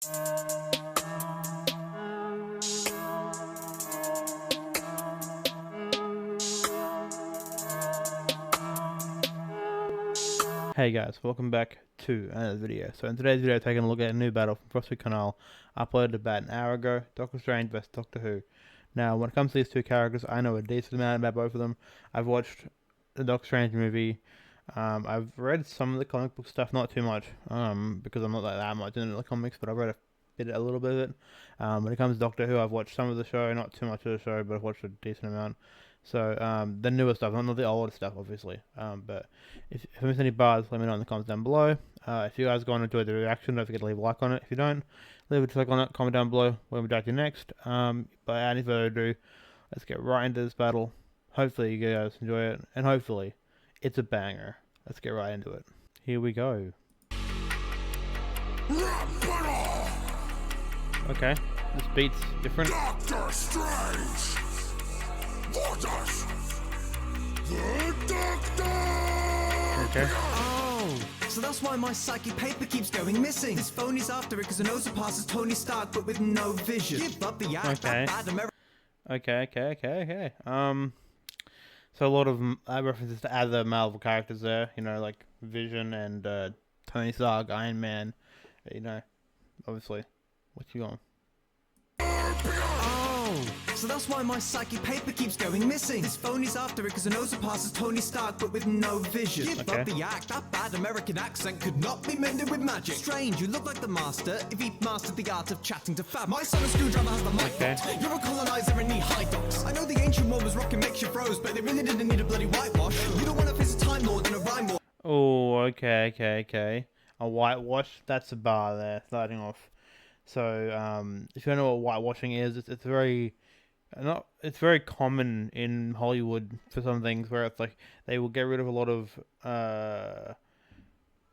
Hey guys, welcome back to another video. So in today's video, taking a look at a new battle from CrossFit Canal, uploaded about an hour ago, Doctor Strange vs Doctor Who. Now, when it comes to these two characters, I know a decent amount about both of them. I've watched the Doctor Strange movie. I've read some of the comic book stuff, not too much, because I'm not like that much into the comics, but I've read a little bit of it. When it comes to Doctor Who, I've watched some of the show, not too much of the show, but I've watched a decent amount. So, the newer stuff, not the older stuff, obviously. But if I miss any bars, let me know in the comments down below. If you guys go and enjoy the reaction, don't forget to leave a like on it. If you don't, leave a dislike on it, comment down below when we dive to next. But without any further ado, let's get right into this battle. Hopefully you guys enjoy it, and hopefully it's a banger. Let's get right into it. Here we go. Okay, this beat's different. Doctor Strange! Waters! The Doctor! Okay. Oh, so that's why my psychic paper keeps going missing. This phone is after it because it knows it passes Tony Stark but with no vision. Give up the act, Okay. that bad American. Okay. So a lot of references to other Marvel characters there, you know, like Vision and Tony Stark, Iron Man, you know, obviously. What you on? Oh, so that's why my psychic paper keeps going missing. This phone is after it because it knows it passes Tony Stark but with no vision. Give up the act, that bad American accent could not be mended with magic. Strange, you look like the master if he'd mastered the art of chatting to Fab. My son, a screwdriver, has the mic. Okay. You're a colonizer and need high docs. I know the ancient world was rocking makes you froze, but they really didn't need a bloody whitewash. You don't want to face a Time Lord in a rhyme war. Oh, okay. A whitewash, that's a bar there, starting off. So, if you don't know what whitewashing is, it's very common in Hollywood for some things where it's like they will get rid of a lot of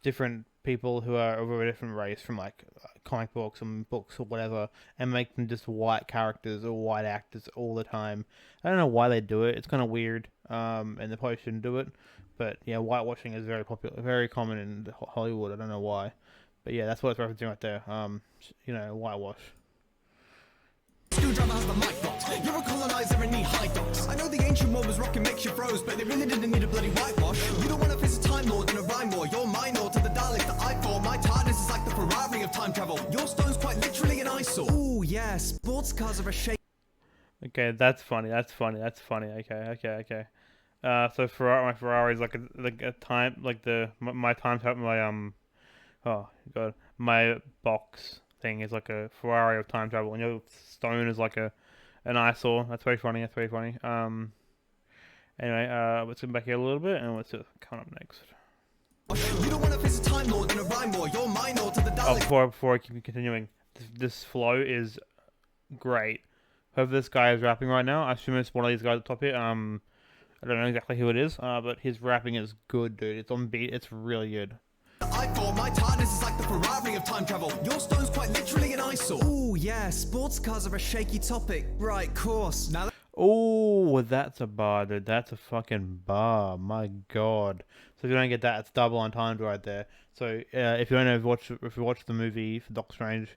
different people who are of a different race from like comic books and books or whatever, and make them just white characters or white actors all the time. I don't know why they do it. It's kind of weird, and they probably shouldn't do it. But yeah, whitewashing is very popular, very common in Hollywood. I don't know why. But yeah, that's what it's referencing right there. You know, whitewash. Screwdriver has the mic box. You're a colonizer and need high docs. I know the ancient world was rocking makes you froze, but they really didn't need a bloody whitewash. You don't want to face a Time Lord in a rhyme war. You're minor to the Daleks that I thought. My TARDIS is like the Ferrari of time travel. Your stone's quite literally an eyesore. Ooh, yeah, sports cars are a shame. Okay, that's funny. Okay. So my Ferrari is like a time, like my time travel, oh god, my box thing is like a Ferrari of time travel, and your stone is like an eyesore. That's very funny. Anyway, let's come back here a little bit, and what's coming up next? You don't want to face a Time Lord in a rhyme war. You're minor to the Daleks. Before I keep continuing, this flow is great. Whoever this guy is rapping right now, I assume it's one of these guys at the top here. I don't know exactly who it is, but his rapping is good, dude. It's on beat. It's really good. I thought my TARDIS is like the Ferrari of time travel. Your stone's quite literally an eyesore. Ooh, yeah, sports cars are a shaky topic. Right, course. Now. Oh, that's a bar, dude. That's a fucking bar. My god. So if you don't get that, it's double entendre right there. So if you don't know, if you watch the movie for Doctor Strange,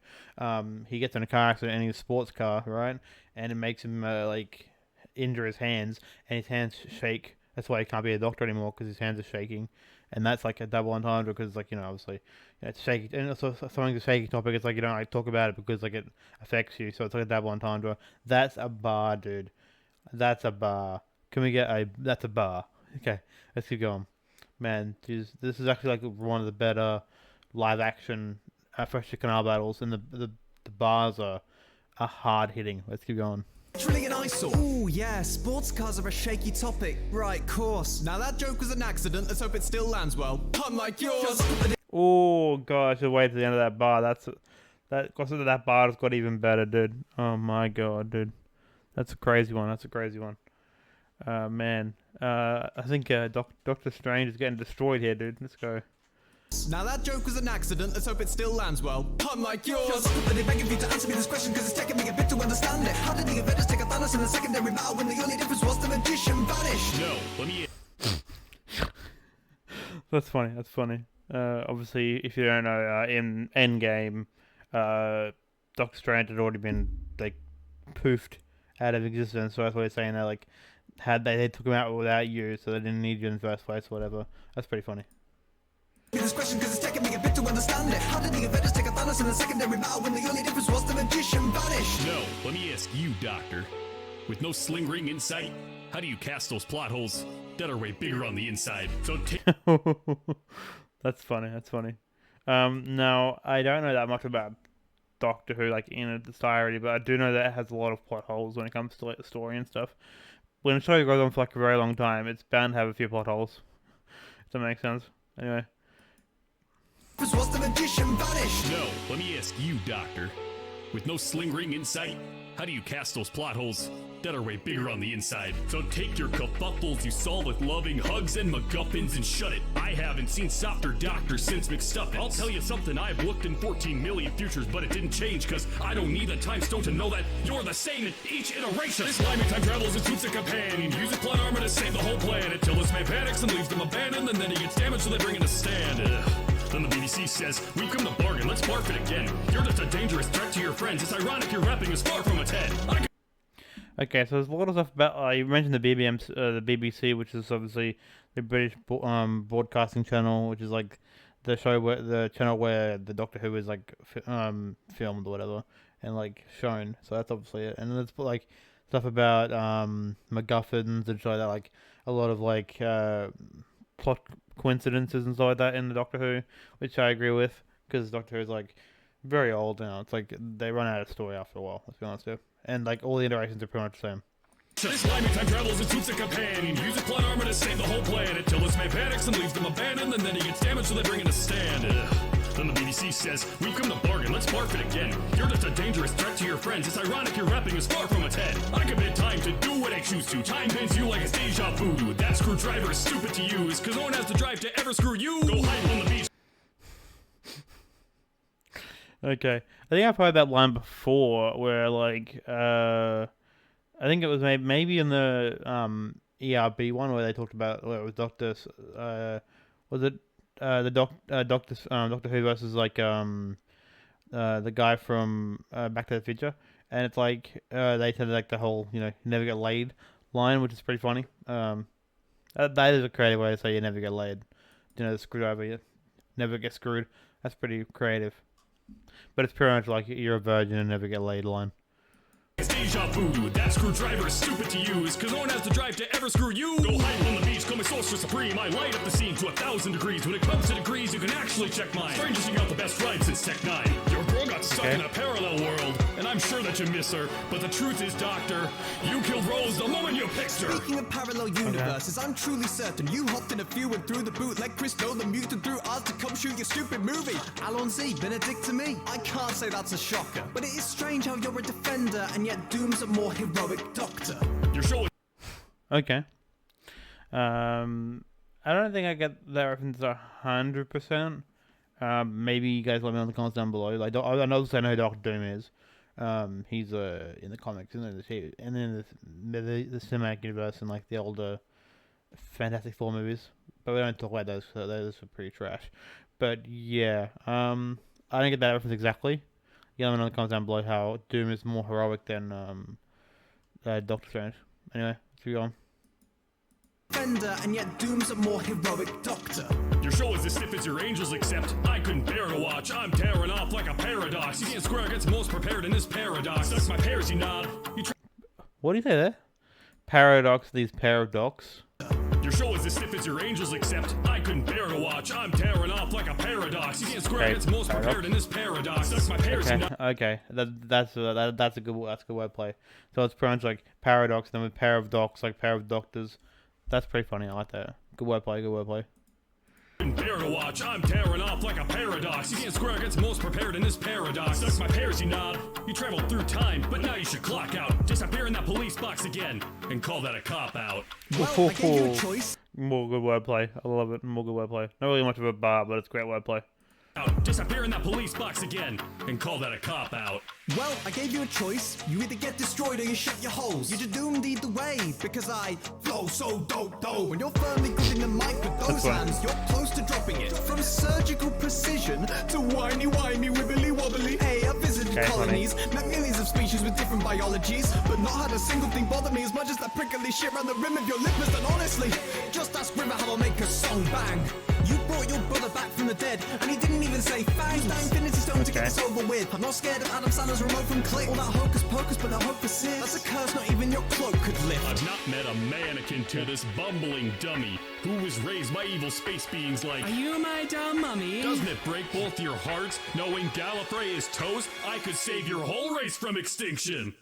he gets in a car accident and he's a sports car, right? And it makes him like injure his hands, and his hands shake. That's why he can't be a doctor anymore, because his hands are shaking. And that's like a double entendre, because like, you know, obviously, you know, it's shaky, and also something's a shaky topic. It's like you don't like talk about it because like it affects you, so it's like a double entendre. That's a bar, dude. That's a bar. Can we get a? That's a bar. Okay, let's keep going. Man, geez, this is actually like one of the better live action Fresh Canal battles, and the bars are hard hitting. Let's keep going. Trillion eyesore. Ooh, yeah, sports cars are a shaky topic. Right, course. Now that joke was an accident. Let's hope it still lands well. Unlike yours. Oh god, I should wait to the end of that bar. That bar has got even better, dude. Oh my god, dude. That's a crazy one. Man. I think Doctor Strange is getting destroyed here, dude. Let's go. Now that joke was an accident, let's hope it still lands well. Unlike yours. But they begging you to answer me this question, because it's taking me a bit to understand it. How did the Avengers take a Thanos in the secondary battle when the only difference was the magician vanished? No, let me... That's funny. Obviously, if you don't know, in Endgame, Doctor Strange had already been like poofed out of existence. So that's why they're saying that like they took him out without you, so they didn't need you in the first place or whatever. That's pretty funny. This question because it's taking me a bit to understand it. How did the Avengers take a Thanos in the secondary battle when the only difference was the magician vanished? No, let me ask you, Doctor. With no sling ring in sight, how do you cast those plot holes that are way bigger on the inside? So take That's funny. That's funny. Now I don't know that much about Doctor Who, like in its entirety, but I do know that it has a lot of plot holes when it comes to like the story and stuff. When a show goes on for like a very long time, it's bound to have a few plot holes. Does that make sense? Anyway. Was the magician vanished? No, let me ask you, Doctor. With no sling ring in sight, how do you cast those plot holes that are way bigger on the inside? So take your kerfuffles you solve with loving hugs and MacGuffins and shut it. I haven't seen softer Doctor since McStuffins. I'll tell you something, I've looked in 14 million futures, but it didn't change, cause I don't need a time stone to know that you're the same in each iteration. This slimy time travels and shoots a companion, uses plot armor to save the whole planet, till this man panics and leaves them abandoned, and then he gets damaged, so they bring in a stand. Then the BBC says, we've come to bargain, let's barf it again. You're just a dangerous threat to your friends. It's ironic your rapping is far from a 10. Okay, so there's a lot of stuff about. You mentioned the BBC, which is obviously the British broadcasting channel, which is like the channel where the Doctor Who is like filmed or whatever and like shown. So that's obviously it. And then there's like stuff about MacGuffins and show that like a lot of like plot coincidences and stuff like that in the Doctor Who, which I agree with, because Doctor Who is like very old now. It's like they run out of story after a while, let's be honest with you. And like all the interactions are pretty much the same. So this slimy time travels and shoots a companion, uses plot armor to save the whole planet, till this man panics and leaves them abandoned, and then he gets damaged, so they bring in a stand. Then the BBC says, we've come to bargain, let's barf it again. You're just a dangerous threat to your friends. It's ironic your rapping is far from a 10. I commit time to do what I choose to. Time bends you like it's deja vu. That screwdriver is stupid to use, cause no one has the drive to ever screw you. Go hide on the beach. Okay, I think I've heard that line before, where like I think it was maybe in the ERB one where they talked about where it was Doctor was it Doctor Who versus like the guy from Back to the Future, and it's like they said like the whole never get laid line, which is pretty funny. That is a creative way to say you never get laid. The screwdriver, you never get screwed. That's pretty creative. But it's pretty much like you're a virgin and never get laid line. It's deja vu. That screwdriver is stupid to use, cause no one has the drive to ever screw you. Go hide on the beach, call me sorcerer supreme. I light up the scene to 1,000 degrees. When it comes to degrees, you can actually check mine. Strangers, you got the best ride since Tech 9. Your girl got stuck in a parallel world, and I'm sure that you miss her. But the truth is, Doctor, you killed Rose the moment you pixed her. Speaking of parallel universes, I'm truly certain you hopped in a few and threw the boot like Chris Nolan muted through ours to come shoot your stupid movie. AUSSIE, Benedict to me. I can't say that's a shocker, but it is strange how you're a defender and yet Doom's a more heroic Doctor. Your show is Okay. I don't think I get that reference 100%. Maybe you guys let me know in the comments down below. Like, I know who Doctor Doom is. He's in the comics, and then the cinematic universe and like the older Fantastic Four movies. But we don't talk about those. So those are pretty trash. But yeah, I don't get that reference exactly. You let me know in the comments down below how Doom is more heroic than Doctor Strange. Anyway, let's keep going. Defender and yet Doom's a more heroic Doctor. Your show is as stiff as your angels, except I couldn't bear to watch. I'm tearing off like a paradox. You can't square against most prepared in this paradox. Suck my pears, you nod. What do you say there? Paradox, these paradox. Your show is as stiff as your angels, except I couldn't bear to watch. I'm tearing off like a paradox. You can't square against most prepared in this paradox. Suck my pears, you nod. Okay, that's a good wordplay. So it's pretty much like paradox, then with pair of docs, like pair of doctors. That's pretty funny. I like that. Good wordplay. Good wordplay. Bear to watch, I'm tearing off like a paradox. You can't square against most prepared in this paradox. Suck my pears, you nod. You traveled through time, but now you should clock out. Disappear in that police box again, and call that a cop-out. Well, I gave you a choice. More good wordplay. I love it. More good wordplay. Not really much of a bar, but it's great wordplay. Disappear in that police box again, and call that a cop-out. Well, I gave you a choice. You either get destroyed or you shut your holes. You're doomed either way, because I flow so dope. When you're firmly gripping the mic with those hands, you're close to dropping it. From surgical precision to whiny, wibbly wobbly. Okay, colonies. Met millions of species with different biologies, but not had a single thing bother me as much as that prickly shit round the rim of your lip. And honestly, just ask River how I'll make a song bang. You brought your brother back from the dead, and he didn't even say thanks. Use that Infinity Stone to get this over with. I'm not scared of Adam Sandler's remote from Click. All that hocus pocus, but no hope for Sid. That's a curse not even your cloak could lift. I've not met a mannequin to this bumbling dummy who was raised by evil space beings like. Are you my dumb mummy? Doesn't it break both your hearts knowing Gallifrey is toast? I could save your whole race from extinction.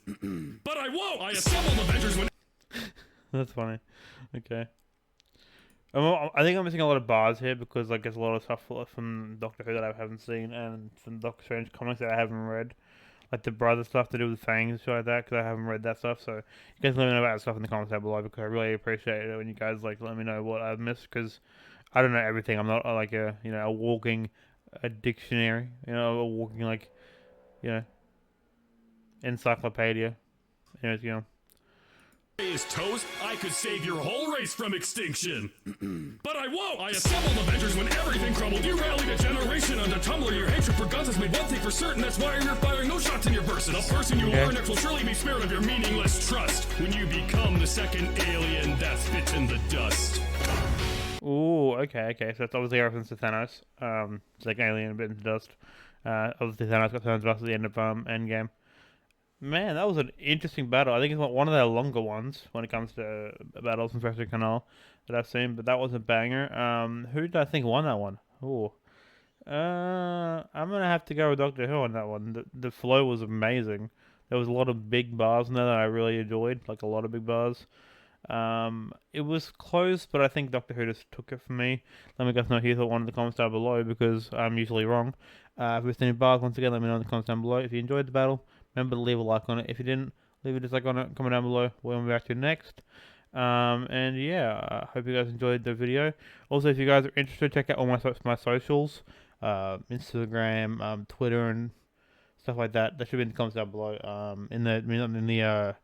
But I won't! I assembled Avengers when. That's funny. Okay. I think I'm missing a lot of bars here because like there's a lot of stuff from Doctor Who that I haven't seen and some Doctor Strange comics that I haven't read, like the brother stuff to do with fangs and shit like that, because I haven't read that stuff. So you guys let me know about that stuff in the comments down below, because I really appreciate it when you guys like let me know what I've missed, because I don't know everything. I'm not like a a walking dictionary, a walking encyclopedia. Anyways, is toast, I could save your whole race from extinction. But I won't! I assembled Avengers when everything crumbled. You rallied a generation under Tumblr. Your hatred for guns has made one thing for certain. That's why you're firing no shots in your versatile person you are next will surely be spared of your meaningless trust when you become the second alien that spits in the dust. Ooh, okay. So that's obviously a reference to Thanos. It's like alien bit into dust. Obviously Thanos got turned to dust at the end of Endgame. Man, that was an interesting battle. I think it's one of their longer ones when it comes to battles in Professor Canal that I've seen, but that was a banger. Who did I think won that one? Ooh. I'm gonna have to go with Doctor Who on that one. The flow was amazing. There was a lot of big bars in there that I really enjoyed, like a lot of big bars. It was close, but I think Doctor Who just took it from me. Let me guys know who you thought one in the comments down below, because I'm usually wrong. If you're any bars, once again, let me know in the comments down below. If you enjoyed the battle, remember to leave a like on it. If you didn't, leave a dislike on it. Comment down below. We'll be back to next. And yeah, I hope you guys enjoyed the video. Also, if you guys are interested, check out all my socials, Instagram, Twitter, and stuff like that. That should be in the comments down below. In the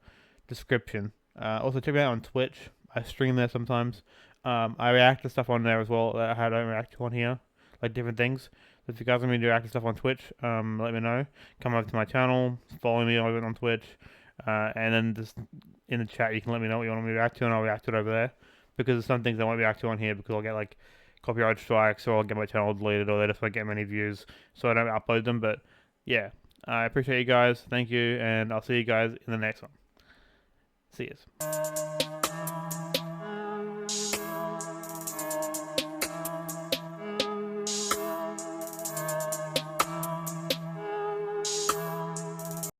description. Also, check me out on Twitch. I stream there sometimes. I react to stuff on there as well that I don't react to on here, like different things. So if you guys want me to react to stuff on Twitch, let me know. Come over to my channel, follow me over on Twitch, and then just in the chat you can let me know what you want me to react to, and I'll react to it over there. Because there's some things I won't react to on here because I'll get like copyright strikes, or I'll get my channel deleted, or they just won't get many views, so I don't upload them. But yeah, I appreciate you guys. Thank you, and I'll see you guys in the next one. See yous.